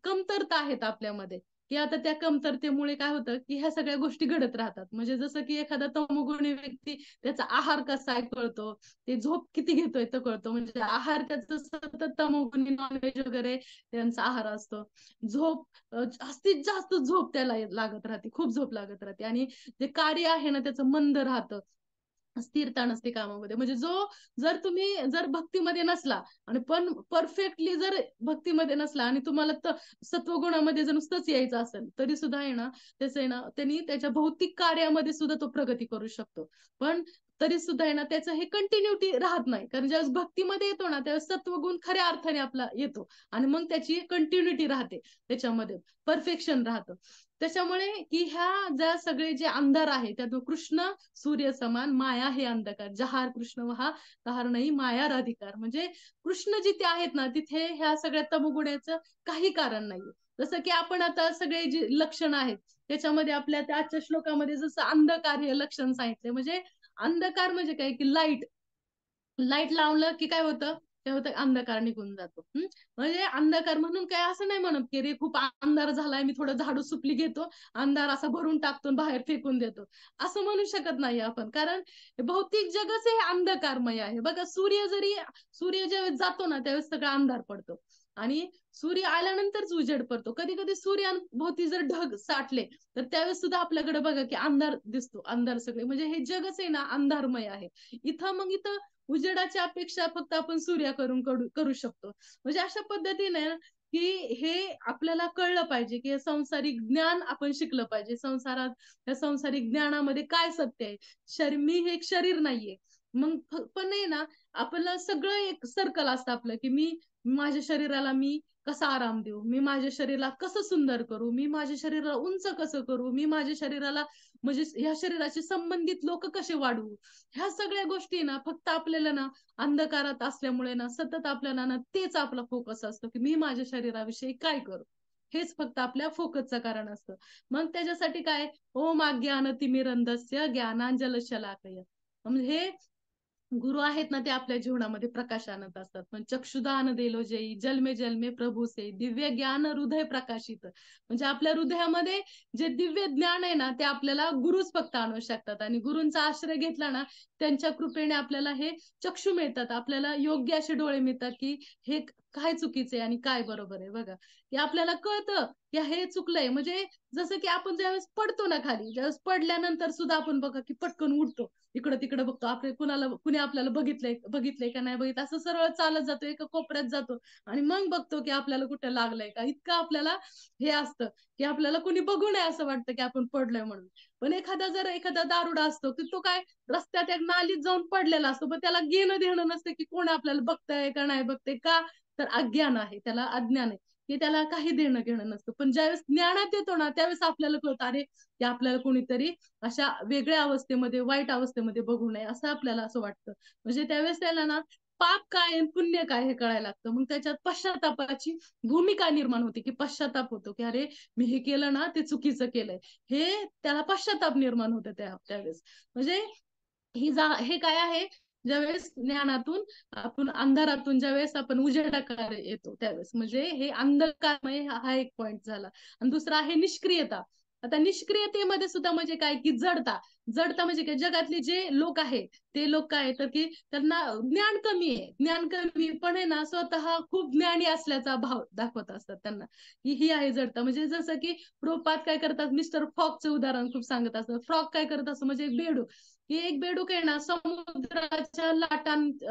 कमतरता आहेत आपल्यामध्ये, की आता त्या कमतरतेमुळे काय होतं की ह्या सगळ्या गोष्टी घडत राहतात. म्हणजे जसं की एखादा तमोगुणी व्यक्ती त्याचा आहार कसा आहे कळतो, ते झोप किती घेतोय तर कळतो. म्हणजे आहार त्याचं सतत तमोगुणी नॉनव्हेज वगैरे त्यांचा आहार असतो. झोप जास्तीत जास्त झोप त्याला लागत राहते, खूप झोप लागत राहते. आणि जे कार्य आहे ना त्याचं मंद राहतं, स्थिरता नसते कामामध्ये. म्हणजे जर तुम्ही जर भक्तीमध्ये नसला आणि पण परफेक्टली जर भक्तीमध्ये नसला आणि तुम्हाला सत्वगुणामध्ये जर नुसतंच यायचं असेल तरी सुद्धा आहे ना, त्याचं आहे ना त्यांनी त्याच्या भौतिक कार्यामध्ये सुद्धा तो प्रगती करू शकतो. पण तरी सुद्धा आहे ना त्याचं हे कंटिन्युटी राहत नाही, कारण ज्यावेळेस भक्तीमध्ये येतो ना त्यावेळेस सत्वगुण खऱ्या अर्थाने आपला येतो आणि मग त्याची कंटिन्युटी राहते, त्याच्यामध्ये परफेक्शन राहतं. त्याच्यामुळे की ह्या ज्या सगळे जे अंधार आहे त्यात कृष्ण सूर्य समान, माया हे अंधकार, जहार कृष्ण वहा तहार नाही माया राधिकार. म्हणजे कृष्ण जिथे आहेत ना तिथे ह्या सगळ्या तमगुण्याचं काही कारण नाहीये. जसं की आपण आता सगळे जे लक्षण आहेत त्याच्यामध्ये आपल्या त्या आजच्या श्लोकामध्ये जसं अंधकार हे लक्षण सांगितले. म्हणजे अंधकार म्हणजे काय की लाईट, लाईट लावलं की काय होतं, ते होतं अंधकार निघून जातो. म्हणजे अंधकार म्हणून काय असं नाही म्हणत की रे खूप अंधार झालाय मी थोडं झाडू सुपली घेतो, अंधार असा भरून टाकतो बाहेर फेकून देतो, असं म्हणू शकत नाही आपण. कारण भौतिक जगच हे अंधकारमय आहे. बघा सूर्य ज्यावेळेस जातो ना त्यावेळेस सगळा अंधार पडतो आणि सूर्य आल्यानंतरच उजेड पडतो. कधी कधी सूर्याभोवती जर ढग साठले तर त्यावेळेस सुद्धा आपल्याकडे बघा की अंधार दिसतो, अंधार सगळे. म्हणजे हे जगच आहे ना अंधारमय आहे. इथं उजेडाची अपेक्षा फक्त आपण सूर्याकडून करू शकतो. म्हणजे अशा पद्धतीने की हे आपल्याला कळलं पाहिजे की संसारिक ज्ञान आपण शिकलं पाहिजे. त्या संसारिक ज्ञानामध्ये काय सत्य आहे. मी हे एक शरीर नाहीये. मग पण आहे ना आपलं सगळं एक सर्कल असतं आपलं की मी माझ्या शरीराला मी कसा आराम देऊ, मी माझ्या शरीराला कसं सुंदर करू, मी माझ्या शरीराला उंच कसं करू, मी माझ्या शरीराला म्हणजे ह्या शरीराशी संबंधित लोक कसे वाढवू. ह्या सगळ्या गोष्टी ना फक्त आपल्याला ना अंधकारात असल्यामुळे ना सतत आपल्याला ना तेच आपला फोकस असतो की मी माझ्या शरीराविषयी काय करू. हेच फक्त आपल्या फोकसचं कारण असतं. मग त्याच्यासाठी काय ओम अज्ञान तिमिरंधस्य ज्ञानांजल शलाकय, म्हणजे हे गुरु आहेत ना ते आपल्या जीवनामध्ये प्रकाश आणत असतात. पण चक्षुदान देलो जई, जन्मे जन्मे प्रभू से, दिव्य ज्ञान हृदय प्रकाशित. म्हणजे आपल्या हृदयामध्ये जे दिव्य ज्ञान आहे ना, ते आपल्याला गुरुच फक्त आणू शकतात. आणि गुरूंचा आश्रय घेतला ना, त्यांच्या कृपेने आपल्याला हे चक्षु मिळतात. आपल्याला योग्य असे डोळे मिळतात, की हे काय चुकीचं आहे आणि काय बरोबर आहे. बघा, की आपल्याला कळतं, की हे चुकलंय. म्हणजे जसं की आपण ज्यावेळेस पडतो ना खाली, ज्यावेळेस पडल्यानंतर सुद्धा आपण बघा, की पटकन उठतो. इकडं तिकडं बघतो. आपले कुणी आपल्याला बघितलंय बघितलंय का नाही बघितलं, असं सरळ चालत जातो, एका कोपऱ्यात जातो आणि मग बघतो की आपल्याला कुठं लागलंय का. इतकं आपल्याला हे असतं, की आपल्याला कुणी बघू नये असं वाटतं, की आपण पडलोय म्हणून. पण एखादा दारुडा असतो, की तो काय रस्त्यात एक नालीत जाऊन पडलेला असतो, पण त्याला घेणं देणं नसतं, की कोण आपल्याला बघतंय का नाही बघतंय. का? तर अज्ञान आहे, त्याला अज्ञान आहे, की त्याला काही देणं घेणं नसतं. पण ज्यावेळेस ज्ञानात येतो ना, त्यावेळेस आपल्याला कळतं, अरे, की आपल्याला कोणीतरी अशा वेगळ्या अवस्थेमध्ये, वाईट अवस्थेमध्ये बघू नये असं आपल्याला असं वाटतं. म्हणजे त्यावेळेस त्याला ना पाप काय आणि पुण्य काय हे कळायला लागतं. मग त्याच्यात पश्चातापाची भूमिका निर्माण होते, की पश्चाताप होतो, की अरे, मी हे केलं ना ते चुकीचं केलंय. हे त्याला पश्चाताप निर्माण होतं त्यावेळेस. म्हणजे हे काय आहे, ज्यावेळेस ज्ञानातून आपण अंधारातून ज्यावेळेस आपण उजेडाकडे येतो त्यावेळेस, म्हणजे हे अंधकारमय हा एक पॉइंट झाला. आणि दुसरा आहे निष्क्रियता. आता निष्क्रियतेमध्ये सुद्धा म्हणजे काय, की जडता. जडता म्हणजे काय, जगातले जे लोक आहेत ते लोक काय तर की त्यांना ज्ञान कमी आहे, ज्ञान कमी पण आहे ना, स्वतः खूप ज्ञानी असल्याचा भाव दाखवत असतात त्यांना, की ही आहे जडता. म्हणजे जसं की प्रोपात काय करतात, मिस्टर फॉकचं उदाहरण खूप सांगत असतात. फ्रॉक काय करत असतं, म्हणजे बेडूक. की एक बेडूक आहे ना, समुद्राच्या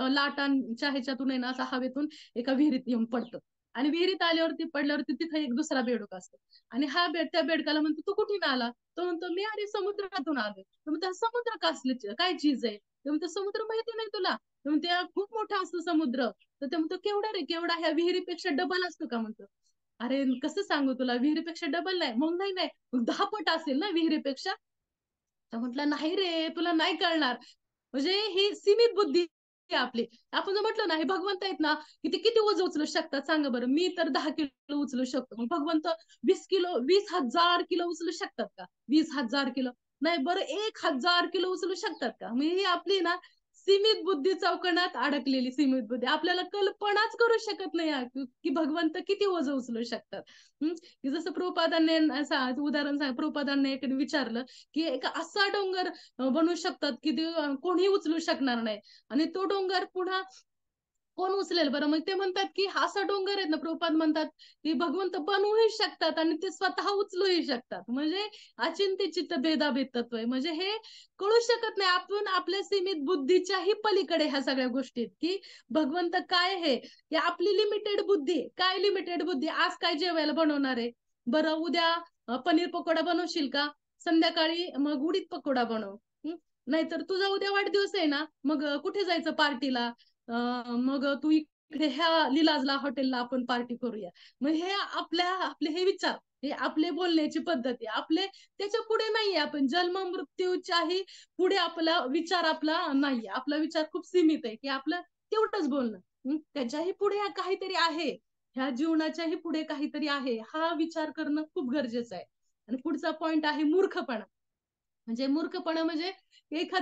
लाटांच्या ह्याच्यातून आहे ना, असा हवेतून एका विहिरीत येऊन पडतं. आणि विहिरीत आल्यावरती पडल्यावरती तिथं एक दुसरा बेडूक असतो. आणि हा त्या बेडकाला म्हणतो, तू कुठून आला? तो म्हणतो, मी अरे समुद्रातून आलोय. तर म्हणतो, समुद्र कसले काय चीज आहे? तर म्हणतो, समुद्र माहिती नाही तुला? तर म्हणते, खूप मोठा असतो समुद्र. तर ते म्हणतो, केवढा रे केवढा? ह्या विहिरीपेक्षा डबल असतो का? म्हणतो. अरे कसं सांगू तुला, विहिरीपेक्षा डबल नाही. मग नाही नाही, मग 10 पट असेल ना विहिरीपेक्षा. तर म्हटलं, नाही रे, तुला नाही कळणार. म्हणजे ही सीमित बुद्धी आहे आपली. आपण जर म्हटलं ना, हे भगवंत आहेत ना, की ते किती ओझं उचलू शकतात सांगा बरं. मी तर 10 किलो उचलू शकतो. मग भगवंत 20 किलो, 20,000 किलो उचलू शकतात का? 20,000 किलो नाही, बरं 1,000 किलो उचलू शकतात का? मग ही आपली ना सीमित बुद्धी चौकणात अडकलेली सीमित बुद्धी. आपल्याला कल्पनाच करू शकत नाही की भगवंत किती ओझं उचलू शकतात. की जसं प्रभुपादांनी असं उदाहरण सांग, प्रभुपादांनी एक विचारलं, की एक असा डोंगर बनवू शकतात की ते कोणी उचलू शकणार नाही. आणि तो डोंगर पुन्हा कोण उचलेल बरं? मग ते म्हणतात, की हा असा डोंगर आहेत ना, प्रभुपाद म्हणतात, की भगवंत बनवूही शकतात आणि ते स्वतः उचलूही शकतात. म्हणजे अचिंत्य चित्त भेदाभेद तत्व आहे. म्हणजे हे कळू शकत नाही. आपण आपल्या सीमित बुद्धीच्याही पलीकडे ह्या सगळ्या गोष्टी आहेत, की भगवंत काय हे, की आपली लिमिटेड बुद्धी. काय लिमिटेड बुद्धी? आज काय जेवायला बनवणार आहे? बरं, उद्या पनीर पकोडा बनवशील का? संध्याकाळी मग उडीद पकोडा बनव. नाहीतर तुझा उद्या वाढदिवस आहे ना, मग कुठे जायचं पार्टीला? मग तू इकडे ह्या लिलाजला हॉटेलला आपण पार्टी करूया. मग हे आपले हे विचार, हे आपले बोलण्याची पद्धती आपले त्याच्या पुढे नाहीये. आपण जन्म मृत्यूच्याही पुढे आपला विचार आपला नाहीये. आपला विचार खूप सीमित आहे, की आपलं तेवढंच बोलणं. त्याच्याही पुढे काहीतरी आहे, ह्या जीवनाच्याही पुढे काहीतरी आहे, हा विचार करणं खूप गरजेचं आहे. आणि पुढचा पॉइंट आहे मूर्खपणा. म्हणजे मूर्खपणा म्हणजे एक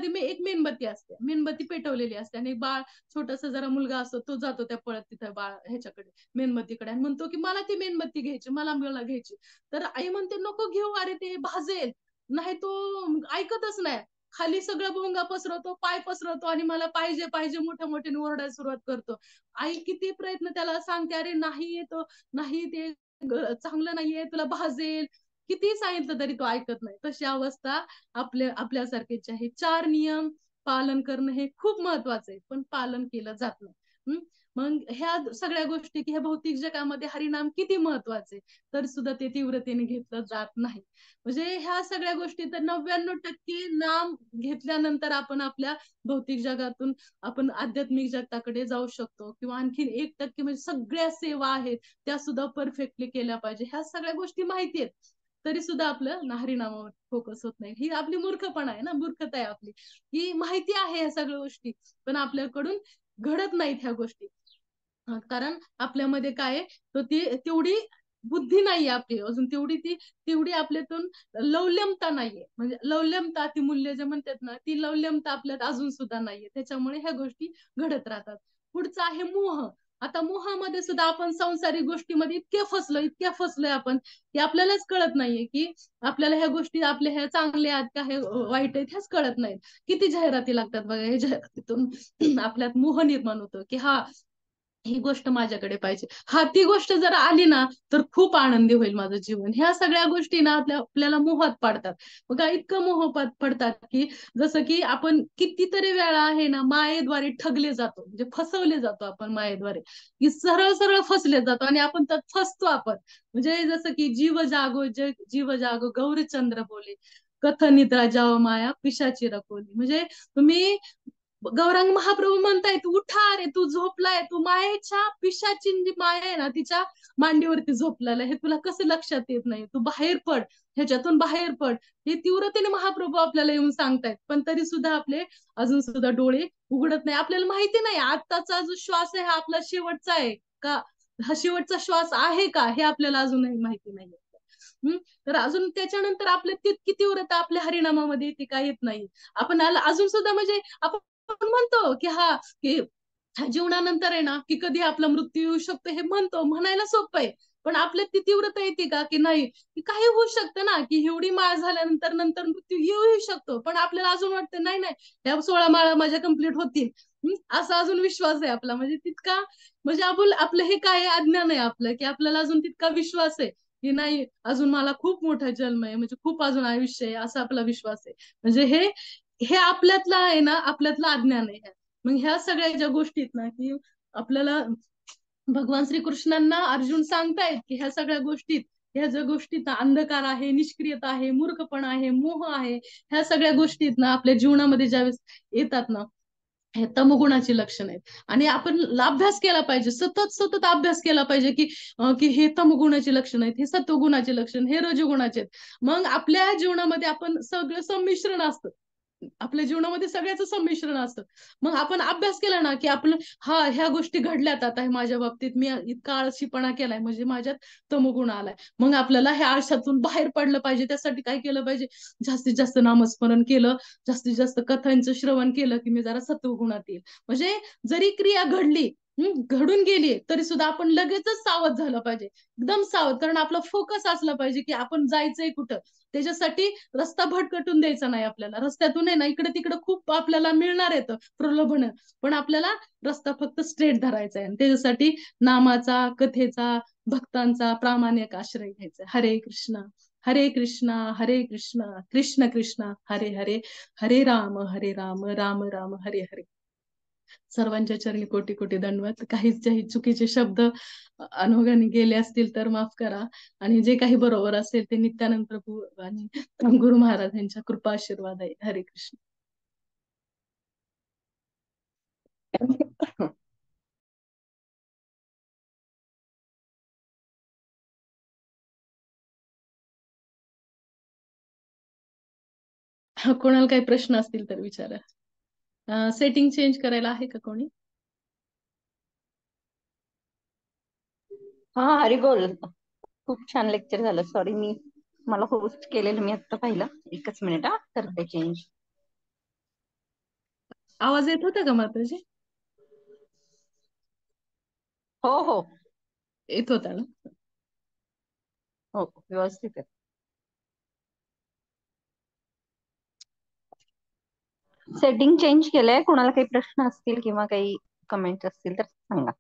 मेणबत्ती असते, मेणबत्ती पेटवलेली असते आणि बाळ, छोटासा जरा मुलगा असतो, तो जातो त्या पळत तिथं बाळ ह्याच्याकडे, मेणबत्तीकडे, आणि म्हणतो की मला ती मेणबत्ती घ्यायची, मला घ्यायची. तर आई म्हणते, नको घेऊ, अरे ते भाजेल. नाही, तो ऐकतच नाही. खाली सगळं भोंगा पसरवतो, पाय पसरवतो आणि मला पाहिजे पाहिजे मोठ्या मोठ्याने ओरडायला सुरुवात करतो. आई किती प्रयत्न त्याला सांगते, अरे नाही येतो, नाही ते चांगलं नाहीये, तुला भाजेल. किती सांगितलं तरी तो ऐकत नाही. तशी अवस्था आपल्यासारखेचे आहे. 4 नियम पालन करणं हे खूप महत्वाचं आहे, पण पालन केलं जात नाही. मग ह्या सगळ्या गोष्टी, की ह्या भौतिक जगामध्ये हरिनाम किती महत्वाचे, तर सुद्धा ते तीव्रतेने घेतलं जात नाही. म्हणजे ह्या सगळ्या गोष्टी तर 99% नाम घेतल्यानंतर आपण आपल्या भौतिक जगातून आपण आध्यात्मिक जगताकडे जाऊ शकतो, किंवा आणखीन 1% म्हणजे सगळ्या सेवा आहेत त्या सुद्धा परफेक्टली केल्या पाहिजे. ह्या सगळ्या गोष्टी माहिती आहेत, तरी सुद्धा आपलं नाहरी नामावर फोकस होत नाही. ही आपली मूर्खपणा आहे ना, मूर्खता आहे आपली. ही माहिती आहे ह्या सगळ्या गोष्टी, पण आपल्याकडून घडत नाहीत ह्या गोष्टी. कारण आपल्यामध्ये काय आहे, तर ती तेवढी बुद्धी नाहीये आपली अजून तेवढी आपल्यातून लवल्यमता नाहीये. म्हणजे लवल्यमता ती मूल्य जे म्हणतात ना, ती लवल्यमता आपल्यात अजून सुद्धा नाहीये. त्याच्यामुळे ह्या गोष्टी घडत राहतात. पुढचं आहे मोह. आता मोहामध्ये सुद्धा आपण सांसारिक गोष्टीमध्ये इतक्या फसलोय आपण, की आपल्यालाच कळत नाहीये की आपल्याला ह्या गोष्टी आपल्या ह्या चांगल्या आहेत का हे वाईट आहेत ह्याच कळत नाहीत. किती जाहिराती लागतात बघा, हे जाहिरातीतून आपल्यात मोह निर्माण होतो की हा, ही गोष्ट माझ्याकडे पाहिजे. हा, ती गोष्ट जर आली ना तर खूप आनंदी होईल माझं जीवन. ह्या सगळ्या गोष्टी ना आपल्याला मोहात पाडतात. बघा इतकं मोहात पडतात की जसं की आपण कितीतरी वेळा आहे ना मायेद्वारे ठगले जातो, म्हणजे फसवले जातो आपण मायेद्वारे, की सरळ सरळ फसले जातो आणि आपण त्यात फसतो आपण. म्हणजे जसं की जीव जागो गौरीचंद्र बोले, कथ निद्रा जाव माया पिशाची रकोली. म्हणजे तुम्ही गौरांग महाप्रभू म्हणतायत उठा रे, तू झोपलाय, तू मायेच्या पिशाची जी माया आहे ना तिच्या मांडीवरती झोपलेला हे तुला कसं लक्षात येत नाही. तू बाहेर पड, ह्याच्यातून बाहेर पड. हे तीव्रतेने महाप्रभू आपल्याला येऊन सांगतायत, पण तरी सुद्धा आपले अजून सुद्धा डोळे उघडत नाही. आपल्याला माहिती नाही आत्ताचा जो श्वास आहे हा आपला शेवटचा आहे का, हा शेवटचा श्वास आहे का हे आपल्याला अजूनही माहिती नाही. तर अजून त्याच्यानंतर आपल्या तितकी तीव्रता आपल्या हरिनामामध्ये येते का, येत नाही. आपण अजून सुद्धा म्हणजे आपण म्हणतो की हा, की जीवनानंतर आहे ना की कधी आपला मृत्यू येऊ शकतो, हे म्हणतो, म्हणायला सोपं आहे. पण आपल्यात ती तीव्रता येते का की नाही, की काही होऊ शकतं ना, की एवढी माळ झाल्यानंतर नंतर मृत्यू येऊ शकतो, पण आपल्याला अजून वाटतं नाही नाही, या 16 माळा माझ्या कंप्लीट होतील. असा अजून विश्वास आहे आपला. म्हणजे तितका, म्हणजे आपण आपलं हे काय अज्ञान आहे आपलं, की आपल्याला अजून तितका विश्वास आहे की नाही, अजून मला खूप मोठा जन्म आहे, म्हणजे खूप अजून आयुष्य आहे, असा आपला विश्वास आहे. म्हणजे हे हे आपल्यातलं आहे ना, आपल्यातलं अज्ञान आहे. मग ह्या सगळ्या ज्या गोष्टी आहेत ना, की आपल्याला भगवान श्रीकृष्णांना अर्जुन सांगतायत की ह्या सगळ्या गोष्टीत, ह्या ज्या गोष्टीत अंधकार आहे, निष्क्रियता आहे, मूर्खपणा आहे, मोह आहे, ह्या सगळ्या गोष्टीत ना आपल्या जीवनामध्ये ज्यावेळेस येतात ना, हे तमगुणाची लक्षण आहेत. आणि आपण अभ्यास केला पाहिजे, सतत सतत अभ्यास केला पाहिजे की की हे तमगुणाचे लक्षण आहेत, हे सत्वगुणाचे लक्षण, हे रजगुणाचे आहेत. मग आपल्या जीवनामध्ये आपण सगळं संमिश्रण असतं, आपल्या जीवनामध्ये सगळ्याचं संमिश्रण असतं. मग आपण अभ्यास केला ना की आपलं, हा, ह्या गोष्टी घडल्यात आता माझ्या बाबतीत, मी इतका आळशीपणा केलाय म्हणजे माझ्यात तमगुण आलाय. मग आपल्याला ह्या आळशातून बाहेर पडलं पाहिजे, त्यासाठी काय केलं पाहिजे, जास्तीत जास्त नामस्मरण केलं, जास्तीत जास्त कथांचं श्रवण केलं की मी जरा सत्वगुणात येईल. म्हणजे जरी क्रिया घडली, घडून गेली, तरी सुद्धा आपण लगेचच सावध झालं पाहिजे, एकदम सावध. कारण आपला फोकस असला पाहिजे की आपण जायचंय कुठं. त्याच्यासाठी रस्ता भटकटून द्यायचा नाही आपल्याला. रस्त्यातून आहे ना इकडे तिकडे खूप आपल्याला मिळणार येतं प्रलोभन, पण आपल्याला रस्ता फक्त स्ट्रेट धरायचा आहे. आणि त्याच्यासाठी नामाचा, कथेचा, भक्तांचा प्रामाणिक आश्रय घ्यायचा. हरे कृष्णा हरे कृष्णा कृष्ण कृष्ण हरे हरे, हरे राम राम राम हरे हरे. सर्वांच्या चरणी कोटी कोटी दंडवत. काही चुकीचे शब्द अनोळ्याने गेले असतील तर माफ करा. आणि जे काही बरोबर असेल ते नित्यानंद प्रभू आणि गुरु महाराज यांच्या कृपा आशीर्वाद आहे. हरे कृष्ण. कोणाला काही प्रश्न असतील तर विचारा. सेटिंग चेंज करायला आहे का कोणी?
हा, हरी बोल. खूप छान लेक्चर झालं. सॉरी, मला होस्ट केलेलं मी आता पाहिलं. एकच मिनिट, हा करते चेंज.
आवाज येत होता का माताजी?
हो हो
येत होता ना?
हो, व्यवस्थित आहे. सेटिंग चेंज केलंय. कोणाला काही प्रश्न असतील किंवा काही कमेंट्स असतील तर सांगा.